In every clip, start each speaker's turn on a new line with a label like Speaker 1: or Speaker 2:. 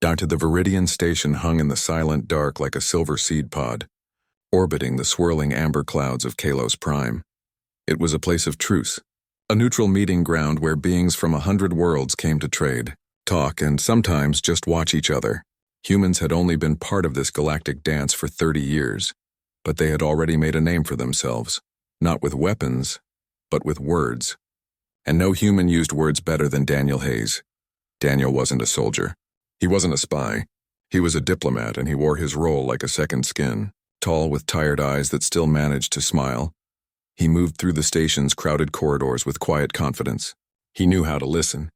Speaker 1: Down to the Viridian station hung in the silent dark like a silver seed pod, orbiting the swirling amber clouds of Kalos Prime. It was a place of truce, a neutral meeting ground where beings from 100 worlds came to trade, talk, and sometimes just watch each other. Humans had only been part of this galactic dance for 30 years, but they had already made a name for themselves, not with weapons, but with words. And no human used words better than Daniel Hayes. Daniel wasn't a soldier. He wasn't a spy. He was a diplomat, and he wore his role like a second skin, tall with tired eyes that still managed to smile. He moved through the station's crowded corridors with quiet confidence. He knew how to listen.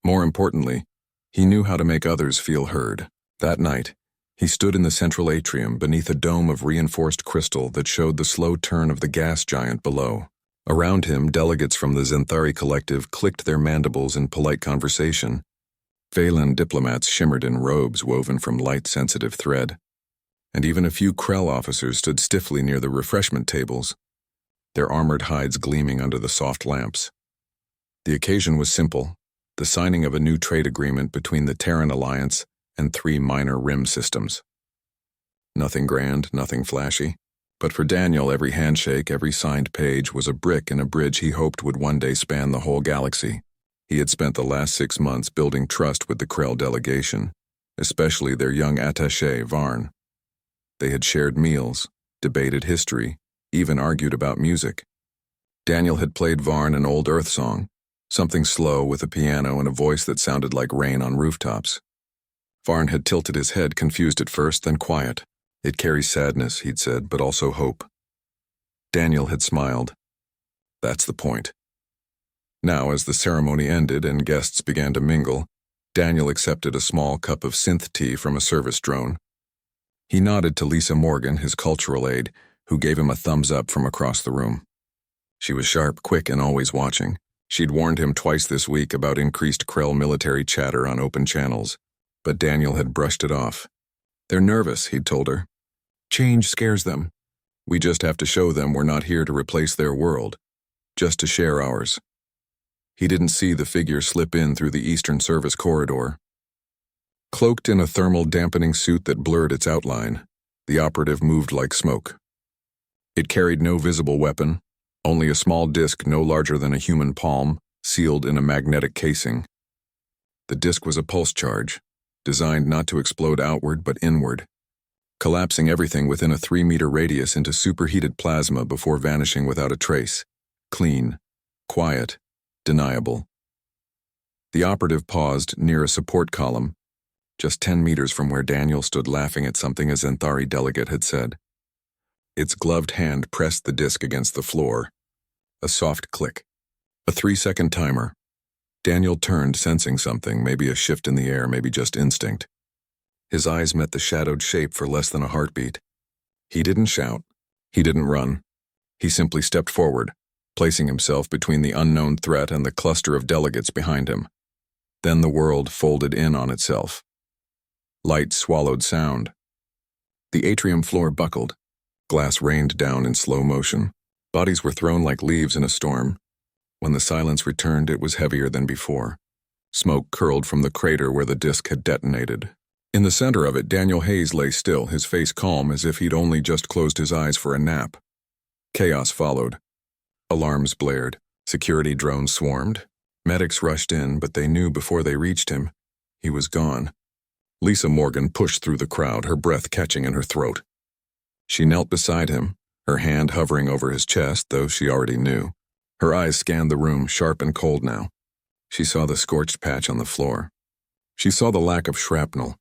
Speaker 1: More importantly, he knew how to make others feel heard. That night, he stood in the central atrium beneath a dome of reinforced crystal that showed the slow turn of the gas giant below. Around him, delegates from the Zenthari collective clicked their mandibles in polite conversation. Phelan diplomats shimmered in robes woven from light-sensitive thread, and even a few Krell officers stood stiffly near the refreshment tables, their armored hides gleaming under the soft lamps. The occasion was simple, the signing of a new trade agreement between the Terran Alliance and 3 minor rim systems. Nothing grand, nothing flashy, but for Daniel, every handshake, every signed page was a brick in a bridge he hoped would one day span the whole galaxy. He had spent the last 6 months building trust with the Krell delegation, especially their young attaché, Varn. They had shared meals, debated history, even argued about music. Daniel had played Varn an old Earth song, something slow with a piano and a voice that sounded like rain on rooftops. Varn had tilted his head, confused at first, then quiet. It carries sadness, he'd said, but also hope. Daniel had smiled. That's the point. Now, as the ceremony ended and guests began to mingle, Daniel accepted a small cup of synth tea from a service drone. He nodded to Lisa Morgan, his cultural aide, who gave him a thumbs up from across the room. She was sharp, quick, and always watching. She'd warned him twice this week about increased Krell military chatter on open channels, but Daniel had brushed it off. They're nervous, he'd told her. Change scares them. We just have to show them we're not here to replace their world, just to share ours. He didn't see the figure slip in through the Eastern Service corridor. Cloaked in a thermal dampening suit that blurred its outline, the operative moved like smoke. It carried no visible weapon, only a small disc no larger than a human palm, sealed in a magnetic casing. The disc was a pulse charge, designed not to explode outward but inward, collapsing everything within a 3-meter radius into superheated plasma before vanishing without a trace. Clean, quiet, deniable. The operative paused near a support column, just 10 meters from where Daniel stood laughing at something a Zenthari delegate had said. Its gloved hand pressed the disc against the floor. A soft click. A 3-second timer. Daniel turned, sensing something, maybe a shift in the air, maybe just instinct. His eyes met the shadowed shape for less than a heartbeat. He didn't shout. He didn't run. He simply stepped forward, placing himself between the unknown threat and the cluster of delegates behind him. Then the world folded in on itself. Light swallowed sound. The atrium floor buckled. Glass rained down in slow motion. Bodies were thrown like leaves in a storm. When the silence returned, it was heavier than before. Smoke curled from the crater where the disc had detonated. In the center of it, Daniel Hayes lay still, his face calm as if he'd only just closed his eyes for a nap. Chaos followed. Alarms blared. Security drones swarmed. Medics rushed in, but they knew before they reached him, he was gone. Lisa Morgan pushed through the crowd, her breath catching in her throat. She knelt beside him, her hand hovering over his chest, though she already knew. Her eyes scanned the room, sharp and cold now. She saw the scorched patch on the floor. She saw the lack of shrapnel.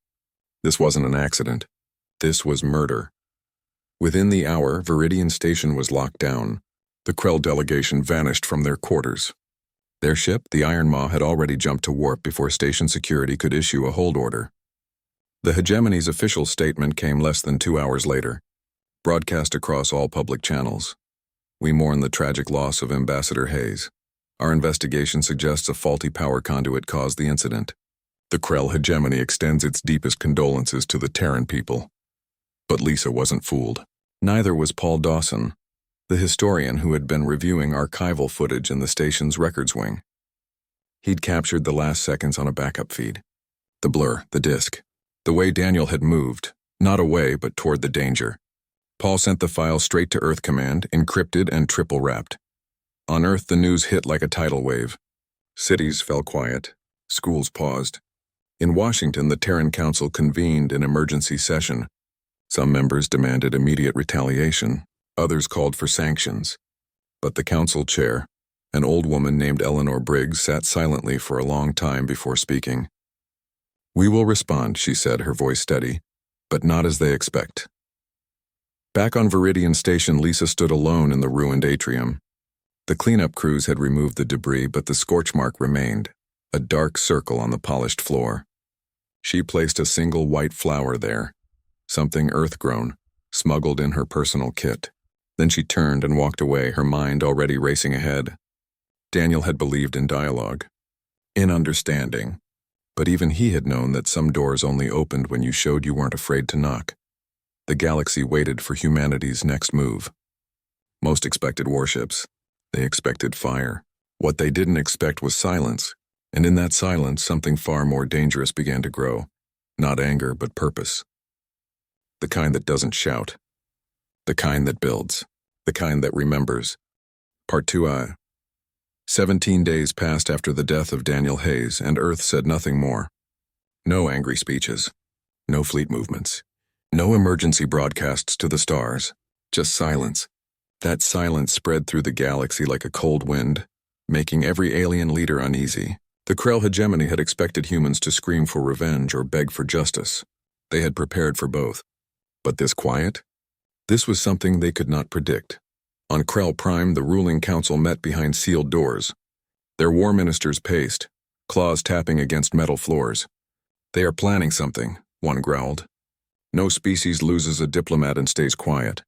Speaker 1: This wasn't an accident. This was murder. Within the hour, Viridian Station was locked down. The Krell delegation vanished from their quarters. Their ship, the Iron Maw, had already jumped to warp before station security could issue a hold order. The hegemony's official statement came less than 2 hours later, broadcast across all public channels. We mourn the tragic loss of Ambassador Hayes. Our investigation suggests a faulty power conduit caused the incident. The Krell hegemony extends its deepest condolences to the Terran people. But Lisa wasn't fooled. Neither was Paul Dawson, the historian who had been reviewing archival footage in the station's records wing. He'd captured the last seconds on a backup feed. The blur, the disc. The way Daniel had moved, not away but toward the danger. Paul sent the file straight to Earth Command, encrypted and triple-wrapped. On Earth, the news hit like a tidal wave. Cities fell quiet. Schools paused. In Washington, the Terran Council convened an emergency session. Some members demanded immediate retaliation. Others called for sanctions. But the council chair, an old woman named Eleanor Briggs, sat silently for a long time before speaking. "We will respond," she said, her voice steady, "but not as they expect." Back on Viridian Station, Lisa stood alone in the ruined atrium. The cleanup crews had removed the debris, but the scorch mark remained, a dark circle on the polished floor. She placed a single white flower there, something earth-grown, smuggled in her personal kit. Then she turned and walked away, her mind already racing ahead. Daniel had believed in dialogue, in understanding, but even he had known that some doors only opened when you showed you weren't afraid to knock. The galaxy waited for humanity's next move. Most expected warships. They expected fire. What they didn't expect was silence, and in that silence, something far more dangerous began to grow. Not anger, but purpose. The kind that doesn't shout. The kind that builds. The kind that remembers. Part 2I. 17 days passed after the death of Daniel Hayes, and Earth said nothing more. No angry speeches. No fleet movements. No emergency broadcasts to the stars. Just silence. That silence spread through the galaxy like a cold wind, making every alien leader uneasy. The Krell hegemony had expected humans to scream for revenge or beg for justice. They had prepared for both. But this quiet? This was something they could not predict. On Krell Prime, the ruling council met behind sealed doors. Their war ministers paced, claws tapping against metal floors. "They are planning something," one growled. "No species loses a diplomat and stays quiet."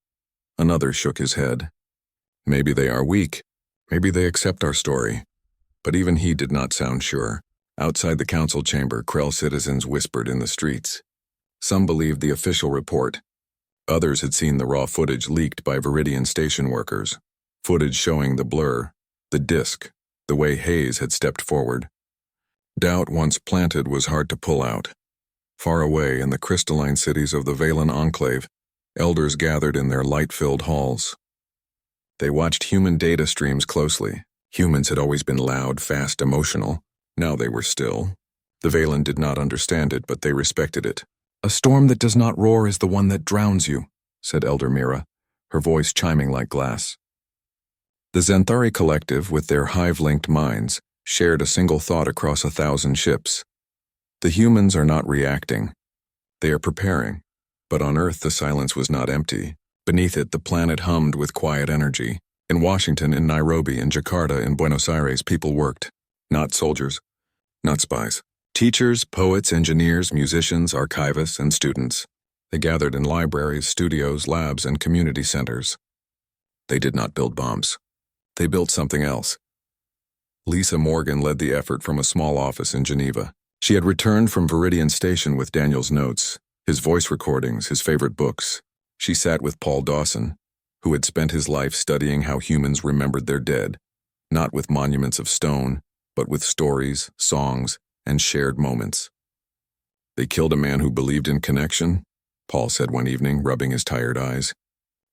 Speaker 1: Another shook his head. "Maybe they are weak. Maybe they accept our story." But even he did not sound sure. Outside the council chamber, Krell citizens whispered in the streets. Some believed the official report. Others had seen the raw footage leaked by Viridian Station workers. Footage showing the blur, the disc, the way Hayes had stepped forward. Doubt once planted was hard to pull out. Far away in the crystalline cities of the Valen Enclave, elders gathered in their light-filled halls. They watched human data streams closely. Humans had always been loud, fast, emotional. Now they were still. The Valen did not understand it, but they respected it. "A storm that does not roar is the one that drowns you," said Elder Mira, her voice chiming like glass. The Xanthari Collective, with their hive-linked minds, shared a single thought across 1,000 ships. The humans are not reacting. They are preparing. But on Earth, the silence was not empty. Beneath it, the planet hummed with quiet energy. In Washington, in Nairobi, in Jakarta, in Buenos Aires, people worked. Not soldiers. Not spies. Teachers, poets, engineers, musicians, archivists, and students. They gathered in libraries, studios, labs, and community centers. They did not build bombs. They built something else. Lisa Morgan led the effort from a small office in Geneva. She had returned from Viridian Station with Daniel's notes, his voice recordings, his favorite books. She sat with Paul Dawson, who had spent his life studying how humans remembered their dead, not with monuments of stone, but with stories, songs, and shared moments. "They killed a man who believed in connection," Paul said one evening, rubbing his tired eyes.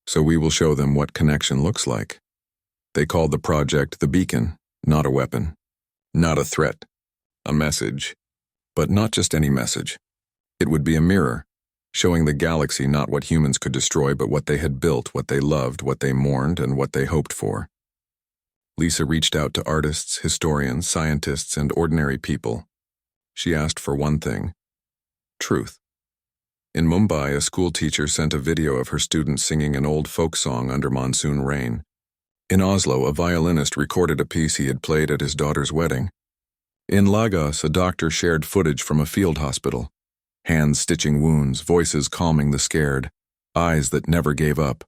Speaker 1: "So we will show them what connection looks like." They called the project the Beacon, not a weapon, not a threat, a message. But not just any message. It would be a mirror, showing the galaxy not what humans could destroy, but what they had built, what they loved, what they mourned, and what they hoped for. Lisa reached out to artists, historians, scientists, and ordinary people. She asked for one thing: truth. In Mumbai, a school teacher sent a video of her students singing an old folk song under monsoon rain. In Oslo, a violinist recorded a piece he had played at his daughter's wedding. In Lagos, a doctor shared footage from a field hospital. Hands stitching wounds, voices calming the scared, eyes that never gave up.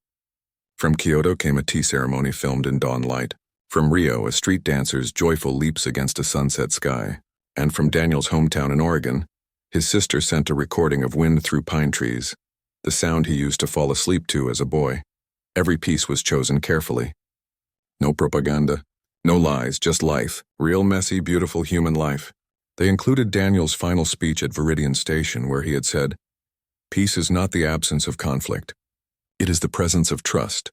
Speaker 1: From Kyoto came a tea ceremony filmed in dawn light. From Rio, a street dancer's joyful leaps against a sunset sky. And from Daniel's hometown in Oregon, his sister sent a recording of wind through pine trees, the sound he used to fall asleep to as a boy. Every piece was chosen carefully. No propaganda, no lies, just life, real messy, beautiful human life. They included Daniel's final speech at Viridian Station where he had said, "Peace is not the absence of conflict. It is the presence of trust."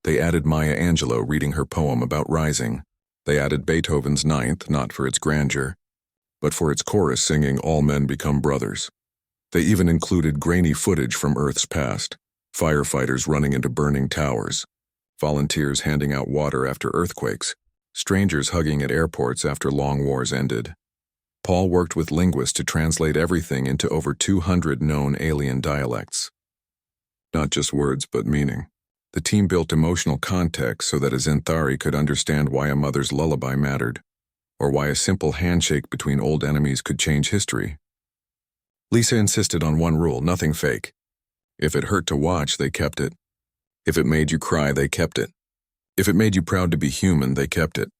Speaker 1: They added Maya Angelou reading her poem about rising. They added Beethoven's Ninth, not for its grandeur, but for its chorus singing "All Men Become Brothers." They even included grainy footage from Earth's past, firefighters running into burning towers, volunteers handing out water after earthquakes, strangers hugging at airports after long wars ended. Paul worked with linguists to translate everything into over 200 known alien dialects. Not just words, but meaning. The team built emotional context so that a Xanthari could understand why a mother's lullaby mattered, or why a simple handshake between old enemies could change history. Lisa insisted on one rule: nothing fake. If it hurt to watch, they kept it. If it made you cry, they kept it. If it made you proud to be human, they kept it.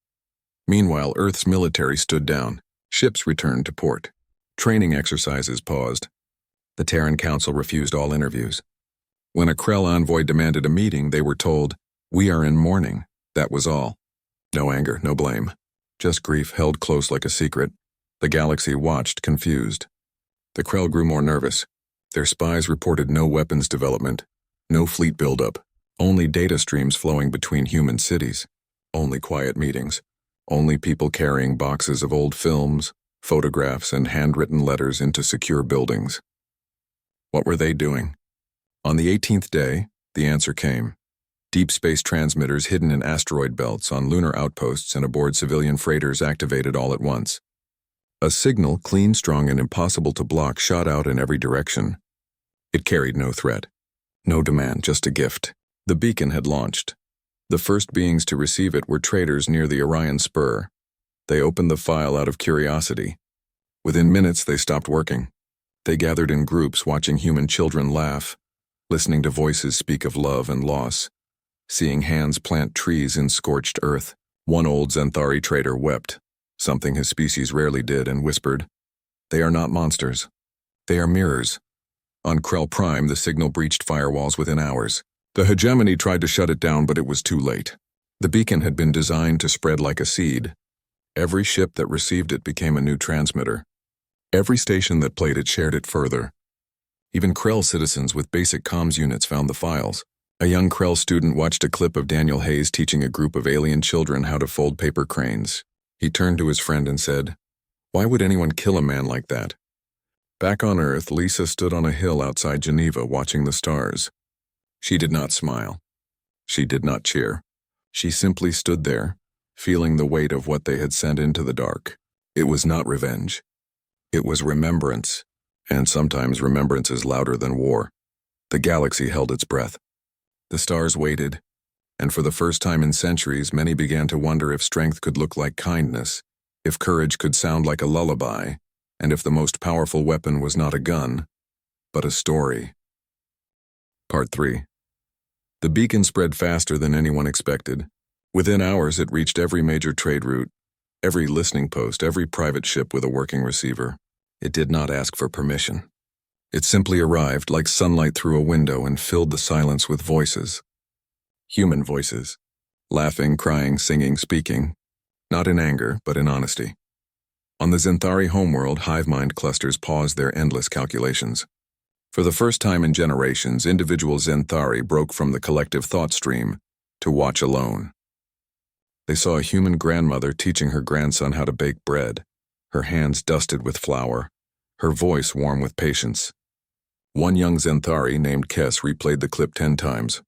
Speaker 1: Meanwhile, Earth's military stood down. Ships returned to port. Training exercises paused. The Terran Council refused all interviews. When a Krell envoy demanded a meeting, they were told, "We are in mourning." That was all. No anger, no blame. Just grief held close like a secret. The galaxy watched, confused. The Krell grew more nervous. Their spies reported no weapons development, no fleet buildup, only data streams flowing between human cities, only quiet meetings, only people carrying boxes of old films, photographs, and handwritten letters into secure buildings. What were they doing? On the 18th day, the answer came. Deep space transmitters hidden in asteroid belts, on lunar outposts, and aboard civilian freighters activated all at once. A signal, clean, strong, and impossible to block, shot out in every direction. It carried no threat, no demand, just a gift. The beacon had launched. The first beings to receive it were traders near the Orion Spur. They opened the file out of curiosity. Within minutes, they stopped working. They gathered in groups, watching human children laugh, listening to voices speak of love and loss, seeing hands plant trees in scorched earth. One old Xanthari trader wept, something his species rarely did, and whispered, "They are not monsters. They are mirrors." On Krell Prime, the signal breached firewalls within hours. The hegemony tried to shut it down, but it was too late. The beacon had been designed to spread like a seed. Every ship that received it became a new transmitter. Every station that played it shared it further. Even Krell citizens with basic comms units found the files. A young Krell student watched a clip of Daniel Hayes teaching a group of alien children how to fold paper cranes. He turned to his friend and said, "Why would anyone kill a man like that?" Back on Earth, Lisa stood on a hill outside Geneva watching the stars. She did not smile. She did not cheer. She simply stood there, feeling the weight of what they had sent into the dark. It was not revenge. It was remembrance, and sometimes remembrance is louder than war. The galaxy held its breath. The stars waited, and for the first time in centuries, many began to wonder if strength could look like kindness, if courage could sound like a lullaby, and if the most powerful weapon was not a gun, but a story. Part 3. The beacon spread faster than anyone expected. Within hours, it reached every major trade route, every listening post, every private ship with a working receiver. It did not ask for permission. It simply arrived like sunlight through a window and filled the silence with voices. Human voices. Laughing, crying, singing, speaking. Not in anger, but in honesty. On the Xanthari homeworld, hive mind clusters paused their endless calculations. For the first time in generations, individual Xanthari broke from the collective thought stream to watch alone. They saw a human grandmother teaching her grandson how to bake bread, her hands dusted with flour, her voice warm with patience. One young Xanthari named Kess replayed the clip 10 times.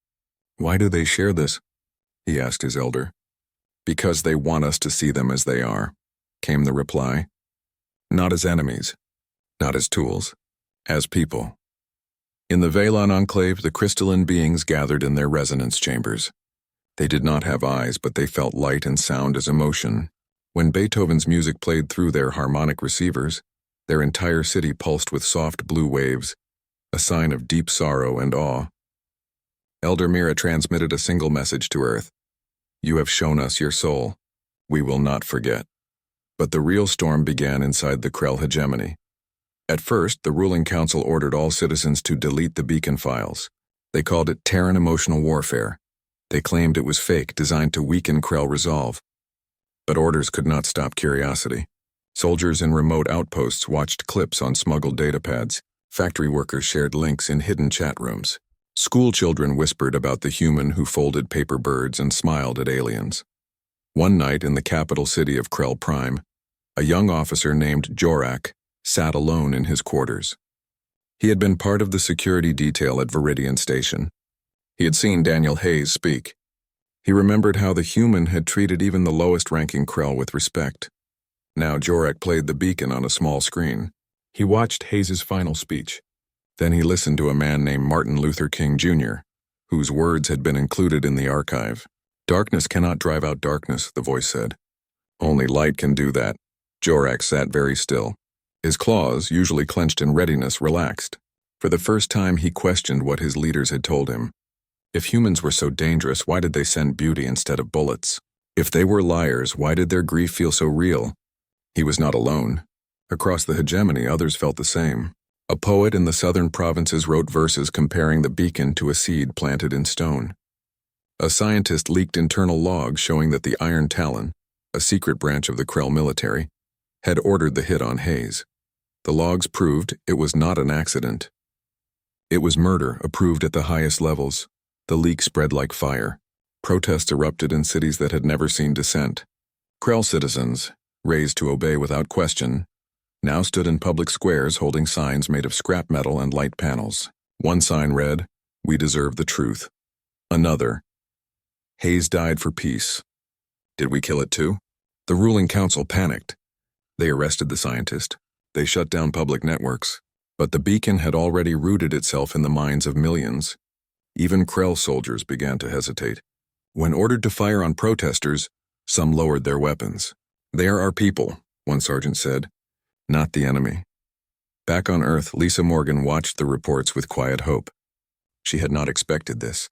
Speaker 1: "Why do they share this?" he asked his elder. "Because they want us to see them as they are," came the reply. "Not as enemies, not as tools, as people." In the Velon Enclave, the crystalline beings gathered in their resonance chambers. They did not have eyes, but they felt light and sound as emotion. When Beethoven's music played through their harmonic receivers, their entire city pulsed with soft blue waves, a sign of deep sorrow and awe. Elder Mira transmitted a single message to Earth. "You have shown us your soul. We will not forget." But the real storm began inside the Krell hegemony. At first, the ruling council ordered all citizens to delete the beacon files. They called it Terran emotional warfare. They claimed it was fake, designed to weaken Krell resolve. But orders could not stop curiosity. Soldiers in remote outposts watched clips on smuggled datapads. Factory workers shared links in hidden chat rooms. School children whispered about the human who folded paper birds and smiled at aliens. One night in the capital city of Krell Prime, a young officer named Jorak sat alone in his quarters. He had been part of the security detail at Viridian Station. He had seen Daniel Hayes speak. He remembered how the human had treated even the lowest-ranking Krell with respect. Now Jorak played the beacon on a small screen. He watched Hayes' final speech. Then he listened to a man named Martin Luther King Jr., whose words had been included in the archive. "Darkness cannot drive out darkness," the voice said. "Only light can do that." Jorak sat very still. His claws, usually clenched in readiness, relaxed. For the first time, he questioned what his leaders had told him. If humans were so dangerous, why did they send beauty instead of bullets? If they were liars, why did their grief feel so real? He was not alone. Across the hegemony, others felt the same. A poet in the southern provinces wrote verses comparing the beacon to a seed planted in stone. A scientist leaked internal logs showing that the Iron Talon, a secret branch of the Krell military, had ordered the hit on Hayes. The logs proved it was not an accident. It was murder, approved at the highest levels. The leak spread like fire. Protests erupted in cities that had never seen dissent. Krell citizens, raised to obey without question, now stood in public squares holding signs made of scrap metal and light panels. One sign read, "We deserve the truth." Another, "Hayes died for peace." Did we kill it too? The ruling council panicked. They arrested the scientist. They shut down public networks. But the beacon had already rooted itself in the minds of millions. Even Krell soldiers began to hesitate. When ordered to fire on protesters, some lowered their weapons. "They are our people," one sergeant said, "not the enemy." Back on Earth, Lisa Morgan watched the reports with quiet hope. She had not expected this.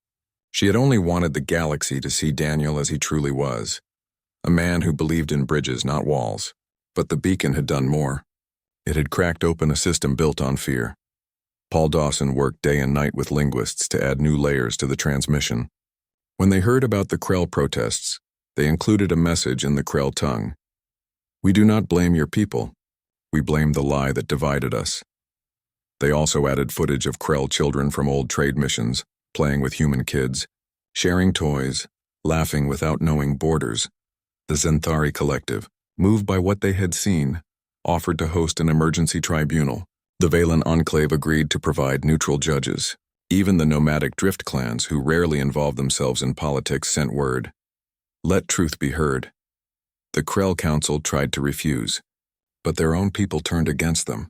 Speaker 1: She had only wanted the galaxy to see Daniel as he truly was, a man who believed in bridges, not walls. But the beacon had done more. It had cracked open a system built on fear. Paul Dawson worked day and night with linguists to add new layers to the transmission. When they heard about the Krell protests, they included a message in the Krell tongue. "We do not blame your people. We blame the lie that divided us." They also added footage of Krell children from old trade missions, playing with human kids, sharing toys, laughing without knowing borders. The Zenthari Collective, moved by what they had seen, offered to host an emergency tribunal. The Valen Enclave agreed to provide neutral judges. Even the nomadic drift clans, who rarely involved themselves in politics, sent word. Let truth be heard. The Krell Council tried to refuse, but their own people turned against them.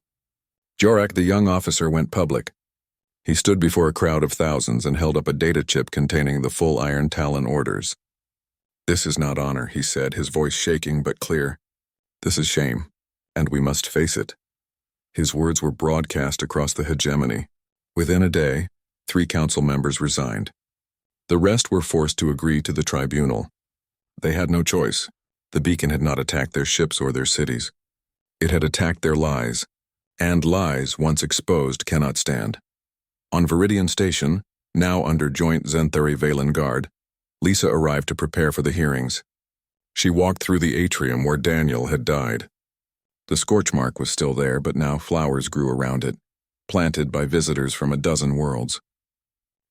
Speaker 1: Jorak, the young officer, went public. He stood before a crowd of thousands and held up a data chip containing the full Iron Talon orders. "This is not honor," he said, his voice shaking but clear. "This is shame, and we must face it." His words were broadcast across the hegemony. Within a day, 3 council members resigned. The rest were forced to agree to the tribunal. They had no choice. The beacon had not attacked their ships or their cities. It had attacked their lies, and lies, once exposed, cannot stand. On Viridian Station, now under joint Zenthari-Valen guard, Lisa arrived to prepare for the hearings. She walked through the atrium where Daniel had died. The scorch mark was still there, but now flowers grew around it, planted by visitors from a dozen worlds.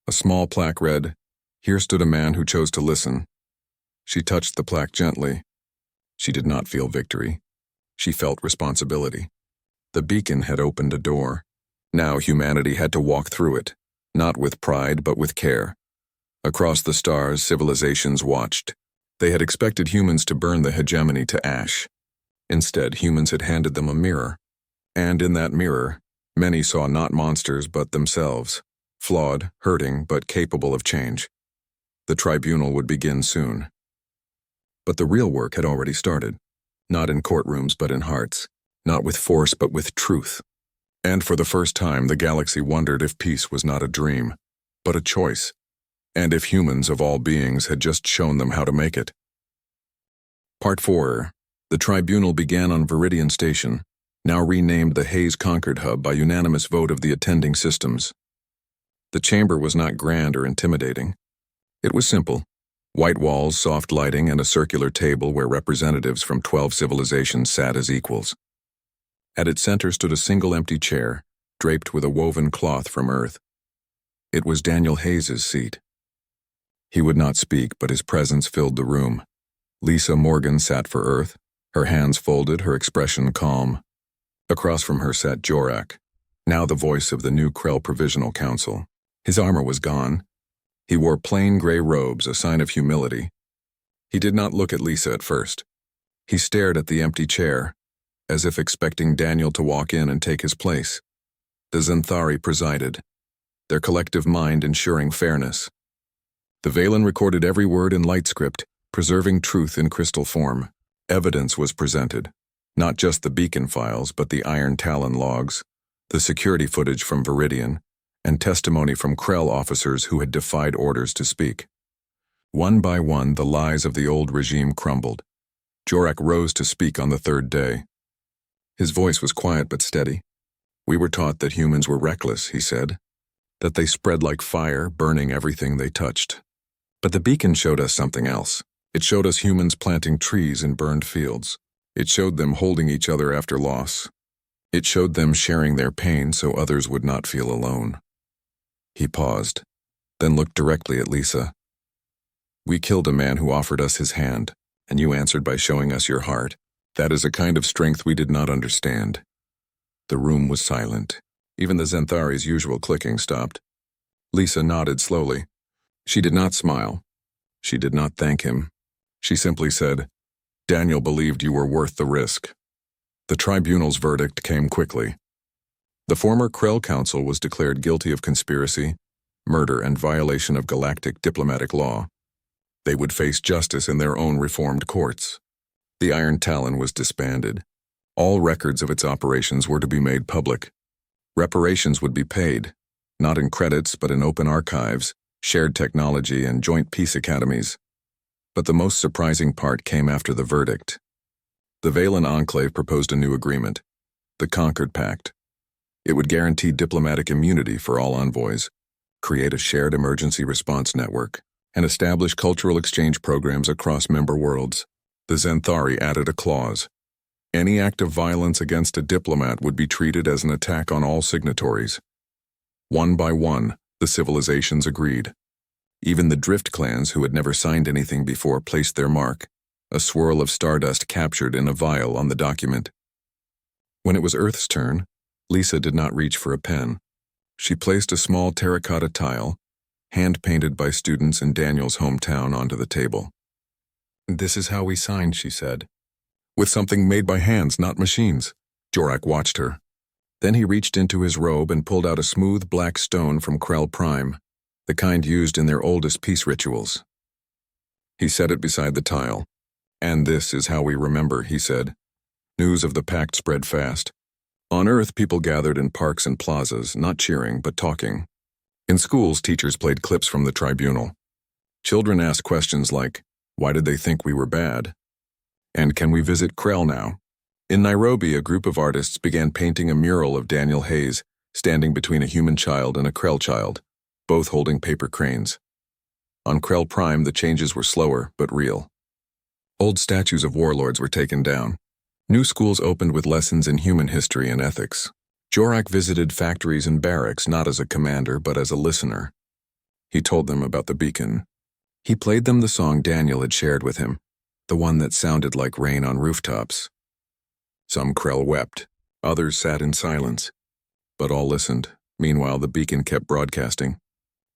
Speaker 1: A small plaque read, "Here stood a man who chose to listen." She touched the plaque gently. She did not feel victory. She felt responsibility. The beacon had opened a door. Now humanity had to walk through it, not with pride but with care. Across the stars, civilizations watched. They had expected humans to burn the hegemony to ash. Instead, humans had handed them a mirror. And in that mirror, many saw not monsters but themselves, flawed, hurting, but capable of change. The tribunal would begin soon. But the real work had already started, not in courtrooms but in hearts, not with force but with truth. And for the first time, the galaxy wondered if peace was not a dream, but a choice, and if humans of all beings had just shown them how to make it. Part 4. The tribunal began on Viridian Station, now renamed the Hayes Concord Hub by unanimous vote of the attending systems. The chamber was not grand or intimidating. It was simple. White walls, soft lighting, and a circular table where representatives from 12 civilizations sat as equals. At its center stood a single empty chair, draped with a woven cloth from Earth. It was Daniel Hayes's seat. He would not speak, but his presence filled the room. Lisa Morgan sat for Earth, her hands folded, her expression calm. Across from her sat Jorak, now the voice of the new Krell Provisional Council. His armor was gone. He wore plain gray robes, a sign of humility. He did not look at Lisa at first. He stared at the empty chair, as if expecting Daniel to walk in and take his place. The Xanthari presided, their collective mind ensuring fairness. The Valen recorded every word in light script, preserving truth in crystal form. Evidence was presented, not just the beacon files, but the Iron Talon logs, the security footage from Viridian, and testimony from Krell officers who had defied orders to speak. One by one, the lies of the old regime crumbled. Jorak rose to speak on the third day. His voice was quiet but steady. We were taught that humans were reckless, he said, that they spread like fire, burning everything they touched. But the beacon showed us something else. It showed us humans planting trees in burned fields. It showed them holding each other after loss. It showed them sharing their pain so others would not feel alone. He paused, then looked directly at Lisa. We killed a man who offered us his hand, and you answered by showing us your heart. That is a kind of strength we did not understand. The room was silent. Even the Xanthari's usual clicking stopped. Lisa nodded slowly. She did not smile. She did not thank him. She simply said, Daniel believed you were worth the risk. The tribunal's verdict came quickly. The former Krell Council was declared guilty of conspiracy, murder, and violation of galactic diplomatic law. They would face justice in their own reformed courts. The Iron Talon was disbanded. All records of its operations were to be made public. Reparations would be paid, not in credits but in open archives, shared technology, and joint peace academies. But the most surprising part came after the verdict. The Valen Enclave proposed a new agreement, the Concord Pact. It would guarantee diplomatic immunity for all envoys, create a shared emergency response network, and establish cultural exchange programs across member worlds. The Xanthari added a clause. Any act of violence against a diplomat would be treated as an attack on all signatories. One by one, the civilizations agreed. Even the Drift clans, who had never signed anything before, placed their mark, a swirl of stardust captured in a vial on the document. When it was Earth's turn, Lisa did not reach for a pen. She placed a small terracotta tile, hand-painted by students in Daniel's hometown, onto the table. This is how we signed, she said. With something made by hands, not machines. Jorak watched her. Then he reached into his robe and pulled out a smooth black stone from Krell Prime, the kind used in their oldest peace rituals. He set it beside the tile. And this is how we remember, he said. News of the pact spread fast. On Earth, people gathered in parks and plazas, not cheering, but talking. In schools, teachers played clips from the tribunal. Children asked questions like, why did they think we were bad? And can we visit Krell now? In Nairobi, a group of artists began painting a mural of Daniel Hayes, standing between a human child and a Krell child, both holding paper cranes. On Krell Prime, the changes were slower, but real. Old statues of warlords were taken down. New schools opened with lessons in human history and ethics. Jorak visited factories and barracks not as a commander, but as a listener. He told them about the beacon. He played them the song Daniel had shared with him, the one that sounded like rain on rooftops. Some Krell wept, others sat in silence, but all listened. Meanwhile, the beacon kept broadcasting,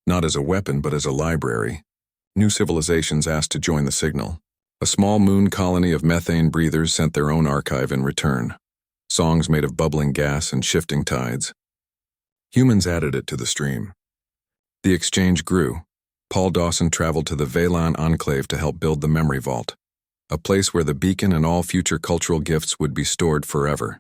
Speaker 1: not as a weapon, but as a library. New civilizations asked to join the signal. A small moon colony of methane breathers sent their own archive in return. Songs made of bubbling gas and shifting tides. Humans added it to the stream. The exchange grew. Paul Dawson traveled to the Valen Enclave to help build the Memory Vault, a place where the beacon and all future cultural gifts would be stored forever.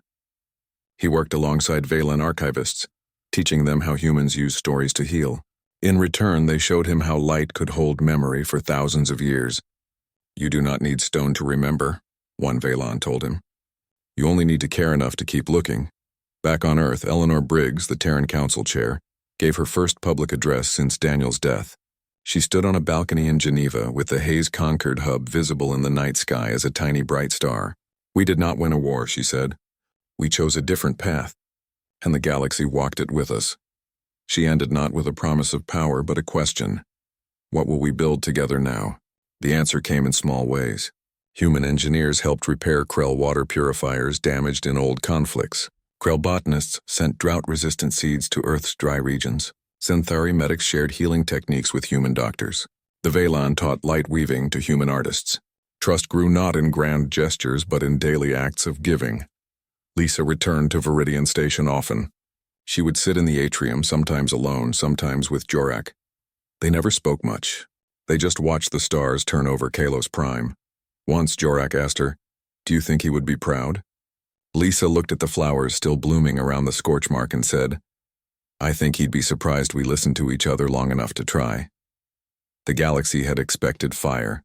Speaker 1: He worked alongside Valen archivists, teaching them how humans use stories to heal. In return, they showed him how light could hold memory for thousands of years. You do not need stone to remember, one Valen told him. You only need to care enough to keep looking. Back on Earth, Eleanor Briggs, the Terran Council chair, gave her first public address since Daniel's death. She stood on a balcony in Geneva with the Hayes Concord hub visible in the night sky as a tiny bright star. We did not win a war, she said, We chose a different path, and the galaxy walked it with us. She ended not with a promise of power, but a question. What will we build together now? The answer came in small ways. Human engineers helped repair Krell water purifiers damaged in old conflicts. Krell botanists sent drought-resistant seeds to Earth's dry regions. Centauri medics shared healing techniques with human doctors. The Velan taught light weaving to human artists. Trust grew not in grand gestures, but in daily acts of giving. Lisa returned to Viridian Station often. She would sit in the atrium, sometimes alone, sometimes with Jorak. They never spoke much. They just watched the stars turn over Kalos Prime. Once Jorak asked her, "Do you think he would be proud?" Lisa looked at the flowers still blooming around the scorch mark and said, "I think he'd be surprised we listened to each other long enough to try." The galaxy had expected fire.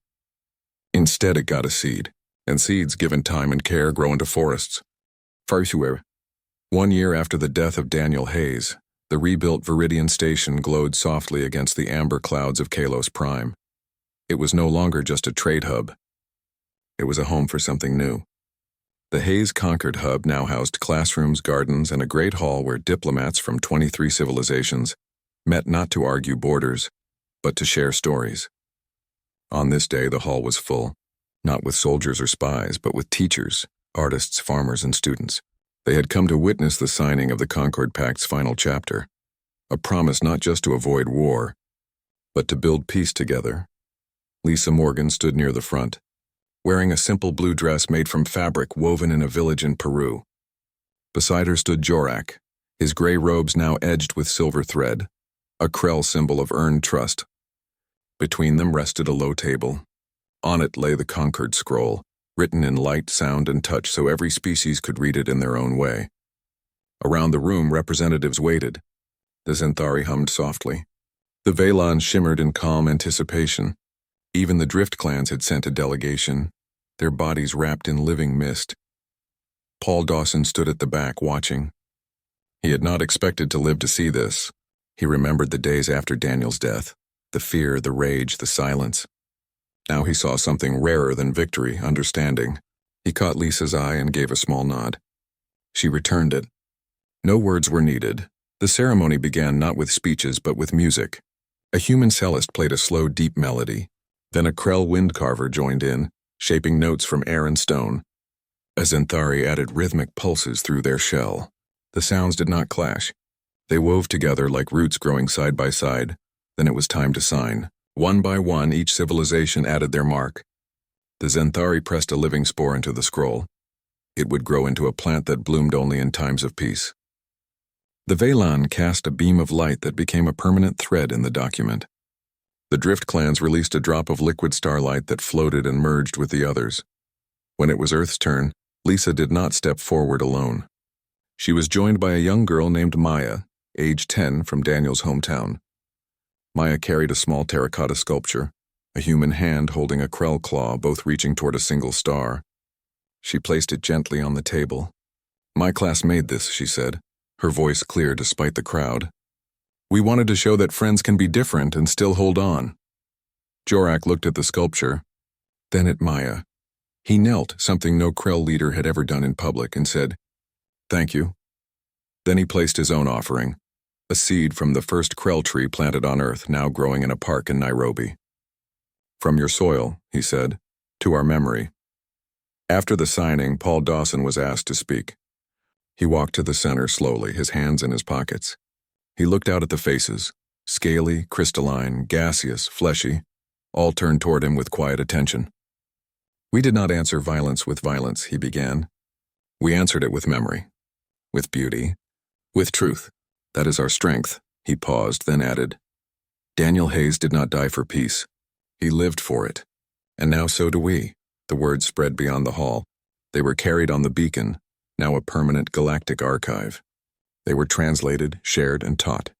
Speaker 1: Instead it got a seed, and seeds given time and care grow into forests. Farsuer. 1 year after the death of Daniel Hayes, the rebuilt Viridian Station glowed softly against the amber clouds of Kalos Prime. It was no longer just a trade hub. It was a home for something new. The Hayes-conquered hub now housed classrooms, gardens, and a great hall where diplomats from 23 civilizations met not to argue borders, but to share stories. On this day, the hall was full, not with soldiers or spies, but with teachers, artists, farmers, and students. They had come to witness the signing of the Concord Pact's final chapter, a promise not just to avoid war, but to build peace together. Lisa Morgan stood near the front, wearing a simple blue dress made from fabric woven in a village in Peru. Beside her stood Jorak, his gray robes now edged with silver thread, a Krell symbol of earned trust. Between them rested a low table. On it lay the Concord Scroll, written in light, sound, and touch so every species could read it in their own way. Around the room, representatives waited. The Centauri hummed softly. The Velan shimmered in calm anticipation. Even the Drift clans had sent a delegation, their bodies wrapped in living mist. Paul Dawson stood at the back, watching. He had not expected to live to see this. He remembered the days after Daniel's death, the fear, the rage, the silence. Now he saw something rarer than victory, understanding. He caught Lisa's eye and gave a small nod. She returned it. No words were needed. The ceremony began not with speeches, but with music. A human cellist played a slow, deep melody. Then a Krell wind carver joined in, shaping notes from air and stone. A Centauri added rhythmic pulses through their shell. The sounds did not clash. They wove together like roots growing side by side. Then it was time to sign. One by one, each civilization added their mark. The Centauri pressed a living spore into the scroll. It would grow into a plant that bloomed only in times of peace. The Velan cast a beam of light that became a permanent thread in the document. The Drift clans released a drop of liquid starlight that floated and merged with the others. When it was Earth's turn, Lisa did not step forward alone. She was joined by a young girl named Maya, age 10, from Daniel's hometown. Maya carried a small terracotta sculpture, a human hand holding a Krell claw, both reaching toward a single star. She placed it gently on the table. "My class made this," she said, her voice clear despite the crowd. "We wanted to show that friends can be different and still hold on." Jorak looked at the sculpture, then at Maya. He knelt, something no Krell leader had ever done in public, and said, "Thank you." Then he placed his own offering, a seed from the first Krell tree planted on Earth, now growing in a park in Nairobi. "From your soil," he said, "to our memory." After the signing, Paul Dawson was asked to speak. He walked to the center slowly, his hands in his pockets. He looked out at the faces, scaly, crystalline, gaseous, fleshy, all turned toward him with quiet attention. "We did not answer violence with violence," he began. "We answered it with memory, with beauty, with truth. That is our strength." He paused, then added, "Daniel Hayes did not die for peace. He lived for it. And now so do we." The words spread beyond the hall. They were carried on the beacon, now a permanent galactic archive. They were translated, shared, and taught.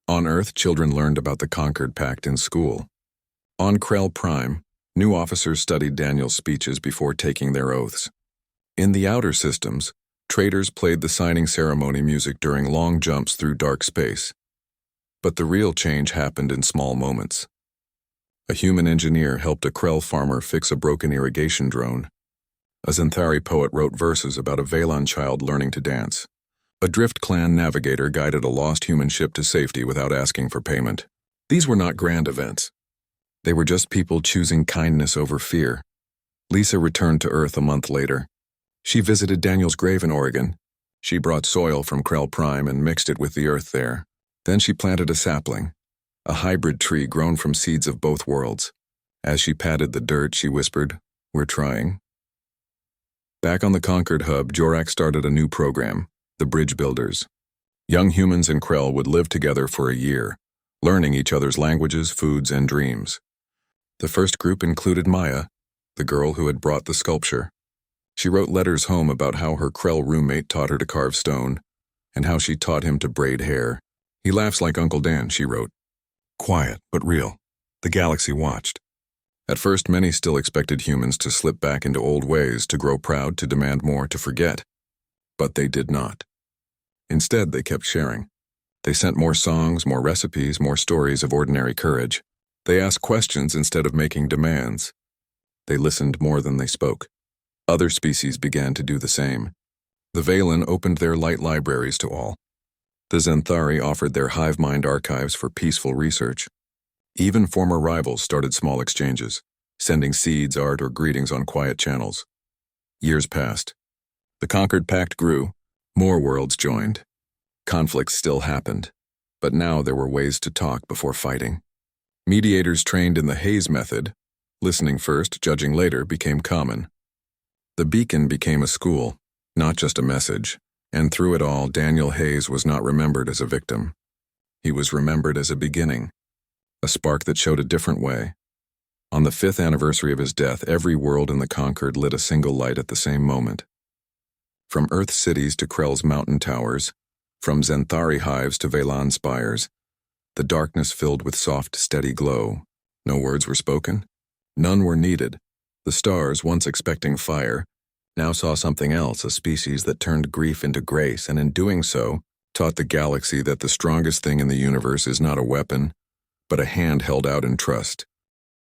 Speaker 1: On Earth, children learned about the Concord Pact in school. On Krell Prime, new officers studied Daniel's speeches before taking their oaths. In the outer systems, traders played the signing ceremony music during long jumps through dark space. But the real change happened in small moments. A human engineer helped a Krell farmer fix a broken irrigation drone. A Xanthari poet wrote verses about a Velan child learning to dance. A Drift Clan navigator guided a lost human ship to safety without asking for payment. These were not grand events. They were just people choosing kindness over fear. Lisa returned to Earth a month later. She visited Daniel's grave in Oregon. She brought soil from Krell Prime and mixed it with the Earth there. Then she planted a sapling, a hybrid tree grown from seeds of both worlds. As she patted the dirt, she whispered, "We're trying." Back on the Concord hub, Jorak started a new program, the Bridge Builders. Young humans and Krell would live together for a year, learning each other's languages, foods, and dreams. The first group included Maya, the girl who had brought the sculpture. She wrote letters home about how her Krell roommate taught her to carve stone, and how she taught him to braid hair. "He laughs like Uncle Dan," she wrote. Quiet, but real. The galaxy watched. At first, many still expected humans to slip back into old ways, to grow proud, to demand more, to forget. But they did not. Instead, they kept sharing. They sent more songs, more recipes, more stories of ordinary courage. They asked questions instead of making demands. They listened more than they spoke. Other species began to do the same. The Valen opened their light libraries to all. The Xanthari offered their hive mind archives for peaceful research. Even former rivals started small exchanges, sending seeds, art, or greetings on quiet channels. Years passed. The Conquered Pact grew. More worlds joined. Conflicts still happened, but now there were ways to talk before fighting. Mediators trained in the Hayes method, listening first, judging later, became common. The beacon became a school, not just a message, and through it all, Daniel Hayes was not remembered as a victim. He was remembered as a beginning, a spark that showed a different way. On the 5th anniversary of his death, every world in the Conquered lit a single light at the same moment. From Earth cities to Krell's mountain towers, from Xanthari hives to Velan spires, the darkness filled with soft, steady glow. No words were spoken. None were needed. The stars, once expecting fire, now saw something else, a species that turned grief into grace, and in doing so, taught the galaxy that the strongest thing in the universe is not a weapon, but a hand held out in trust.